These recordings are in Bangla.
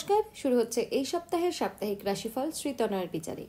নমস্কার, শুরু হচ্ছে এই সপ্তাহের সাপ্তাহিক রাশিফল শ্রীতনয়ের বিচারে।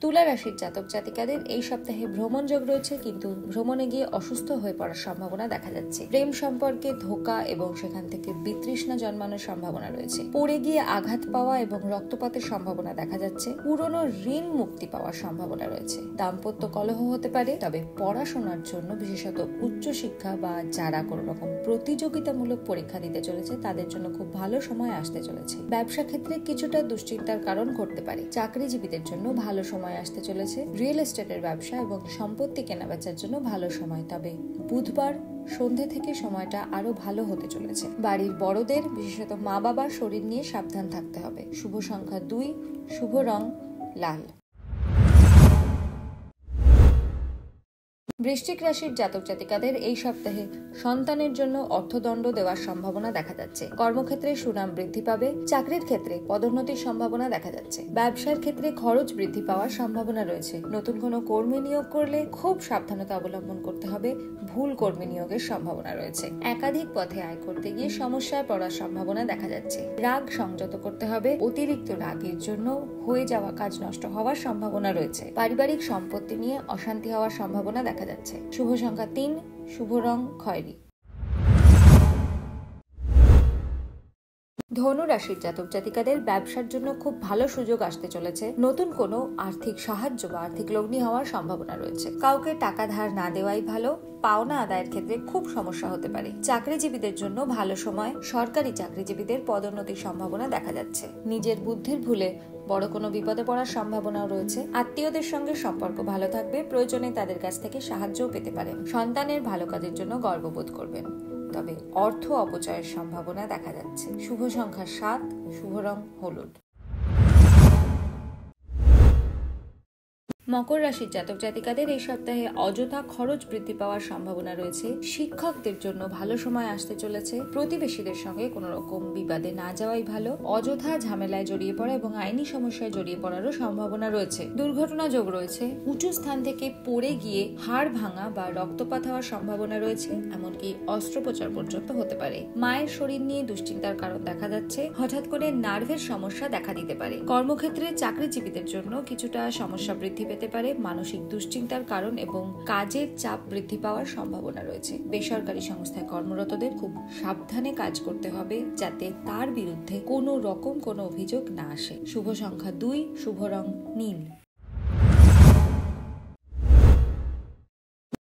তুলা রাশির জাতক জাতিকাদের এই সপ্তাহে ভ্রমণ যোগ রয়েছে, কিন্তু ভ্রমণে গিয়ে অসুস্থ হয়ে পড়ার সম্ভাবনা দেখা যাচ্ছে। প্রেম সম্পর্কে ধোঁকা এবং সেখান থেকে বিতৃষ্ণা জন্মানোর সম্ভাবনা রয়েছে। পড়ে গিয়ে আঘাত পাওয়া এবং রক্তপাতের সম্ভাবনা দেখা যাচ্ছে। পুরনো ঋণ মুক্তি পাওয়ার সম্ভাবনা রয়েছে। দাম্পত্য কলহ হতে পারে, তবে পড়াশোনার জন্য বিশেষত উচ্চশিক্ষা বা যারা কোনো রকম প্রতিযোগিতামূলক পরীক্ষা দিতে চলেছে তাদের জন্য খুব ভালো সময় আসতে চলেছে। ব্যবসা ক্ষেত্রে কিছুটা দুশ্চিন্তার কারণ ঘটতে পারে। চাকরিজীবীদের জন্য ভালো সময় আসতে চলেছে। রিয়েল এস্টেটের ব্যবসা এবং সম্পত্তি কেনাবেচার জন্য ভালো সময়, তবে বুধবার সন্ধ্যে থেকে সময়টা আরো ভালো হতে চলেছে। বাড়ির বড়দের বিশেষত মা বাবার শরীর নিয়ে সাবধান থাকতে হবে। শুভ সংখ্যা 2, শুভ রং লাল। বৃশ্চিক রাশির জাতক জাতিকাদের এই সপ্তাহে সন্তানের জন্য অর্থদণ্ড দেওয়ার সম্ভাবনা দেখা যাচ্ছে। কর্মক্ষেত্রে সুনাম বৃদ্ধি পাবে। চাকরির ক্ষেত্রে পদোন্নতির সম্ভাবনা দেখা যাচ্ছে। ব্যবসার ক্ষেত্রে খরচ বৃদ্ধি পাওয়ার সম্ভাবনা রয়েছে। নতুন কোনো কর্মী নিয়োগ করলে খুব সাবধানতা অবলম্বন করতে হবে। ভুল কর্মী নিয়োগের সম্ভাবনা রয়েছে। একাধিক পথে আয় করতে গিয়ে সমস্যায় পড়ার সম্ভাবনা দেখা যাচ্ছে। রাগ সংযত করতে হবে। অতিরিক্ত রাগের জন্য হয়ে যাওয়া কাজ নষ্ট হওয়ার সম্ভাবনা রয়েছে। পারিবারিক সম্পত্তি নিয়ে অশান্তি হওয়ার সম্ভাবনা দেখা যাচ্ছে। শুভ সংখ্যা 3, শুভ রং খয়েরি। ধনু রাশির জাতক জাতিকাদের ব্যবসার জন্য খুব ভালো সুযোগ আসতে চলেছে। নতুন কোনো আর্থিক সাহায্য বা আর্থিক লগ্নি হওয়ার সম্ভাবনা রয়েছে। কাউকে টাকা ধার না দেওয়াই ভালো। পাওনা আদায়ের ক্ষেত্রে খুব সমস্যা হতে পারে। চাকরিজীবীদের জন্য ভালো সময়। সরকারি চাকরিজীবীদের পদোন্নতির সম্ভাবনা দেখা যাচ্ছে। নিজের বুদ্ধির ভুলে বড় কোনো বিপদে পড়ার সম্ভাবনাও রয়েছে। আত্মীয়দের সঙ্গে সম্পর্ক ভালো থাকবে। প্রয়োজনে তাদের কাছ থেকে সাহায্যও পেতে পারেন। সন্তানের ভালো কাজের জন্য গর্ববোধ করবেন, তবে অর্থ অপচয়ের সম্ভাবনা দেখা যাচ্ছে। শুভ সংখ্যা 7, শুভ রং হলুদ। মকর রাশির জাতক জাতিকাদের এই সপ্তাহে অযথা খরচ বৃদ্ধি পাওয়ার সম্ভাবনা রয়েছে। শিক্ষকদের জন্য ভালো সময় আসতে চলেছে। প্রতিবেশীদের সঙ্গে কোনো রকম বিবাদে না যাওয়াই ভালো। অযথা ঝামেলায় জড়িয়ে পড়া এবং আইনি সমস্যায় জড়িয়ে পড়ারও সম্ভাবনা রয়েছে। দুর্ঘটনা যোগ রয়েছে। উঁচু স্থান থেকে পড়ে গিয়ে হাড় ভাঙা বা রক্তপাত হওয়ার সম্ভাবনা রয়েছে। এমনকি অস্ত্রোপচার পর্যন্ত হতে পারে। মায়ের শরীর নিয়ে দুশ্চিন্তার কারণ দেখা যাচ্ছে। হঠাৎ করে নার্ভের সমস্যা দেখা দিতে পারে। কর্মক্ষেত্রে চাকরিজীবীদের জন্য কিছুটা সমস্যা বৃদ্ধি পেতে পারে। মানসিক দুশ্চিন্তার কারণ এবং কাজের চাপ বৃদ্ধি পাওয়ার সম্ভাবনা রয়েছে। বেসরকারি সংস্থায় কর্মরতদের খুব সাবধানে কাজ করতে হবে, যাতে তার বিরুদ্ধে কোনো রকম কোনো অভিযোগ না আসে। শুভ সংখ্যা 2, শুভ রং নীল।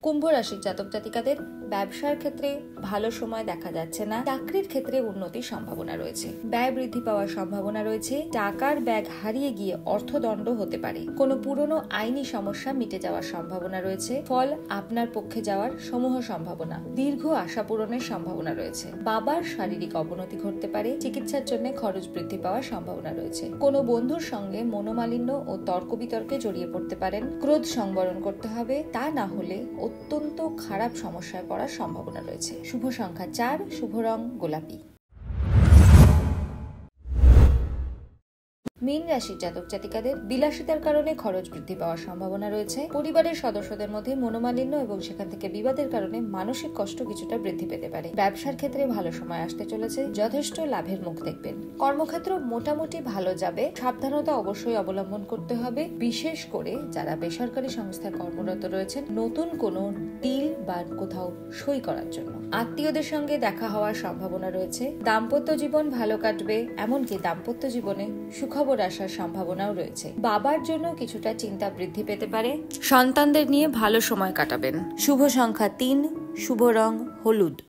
কুম্ভ রাশির জাতক জাতিকাদের ব্যবসার ক্ষেত্রে ভালো সময় দেখা যাচ্ছে না। চাকরির ক্ষেত্রে উন্নতির সম্ভাবনা রয়েছে। ব্যয় বৃদ্ধি পাওয়ার সম্ভাবনা রয়েছে। টাকার ব্যাগ হারিয়ে গিয়ে অর্থদণ্ড হতে পারে। কোনো পুরনো আইনি সমস্যা মিটে যাওয়ার সম্ভাবনা রয়েছে। ফল আপনার পক্ষে যাওয়ার সমূহ সম্ভাবনা। দীর্ঘ আশা পূরণের সম্ভাবনা রয়েছে। বাবার শারীরিক অবনতি ঘটতে পারে। চিকিৎসার জন্য খরচ বৃদ্ধি পাওয়ার সম্ভাবনা রয়েছে। কোনো বন্ধুর সঙ্গে মনোমালিন্য ও তর্ক বিতর্কে জড়িয়ে পড়তে পারেন। ক্রোধ সংবরণ করতে হবে, তা না হলে অত্যন্ত খারাপ সমস্যায় পড়ার সম্ভাবনা রয়েছে। শুভ সংখ্যা 4, শুভ রং গোলাপি। মীন রাশির জাতক জাতিকাদের বিলাসিতার কারণে খরচ বৃদ্ধি পাওয়ার সম্ভাবনা রয়েছে। পরিবারের সদস্যদের মধ্যে মনোমালিন্য এবং সেখান থেকে বিবাদের কারণে মানসিক কষ্ট কিছুটা বৃদ্ধি পেতে পারে। ব্যবসার ক্ষেত্রে ভালো সময় আসতে চলেছে। যথেষ্ট লাভের মুখ দেখবেন। কর্মক্ষেত্র মোটামুটি ভালো যাবে। সাবধানতা অবশ্যই অবলম্বন করতে হবে, বিশেষ করে যারা বেসরকারি সংস্থায় কর্মরত রয়েছেন নতুন কোনো ডিল বা কোথাও সই করার জন্য। আত্মীয়দের সঙ্গে দেখা হওয়ার সম্ভাবনা রয়েছে। দাম্পত্য জীবন ভালো কাটবে, এমনকি দাম্পত্য জীবনে সুখবর আসার সম্ভাবনাও রয়েছে। বাবার জন্য কিছুটা চিন্তা বৃদ্ধি পেতে পারে। সন্তানদের নিয়ে ভালো সময় কাটাবেন। শুভ সংখ্যা 3, শুভ রং হলুদ।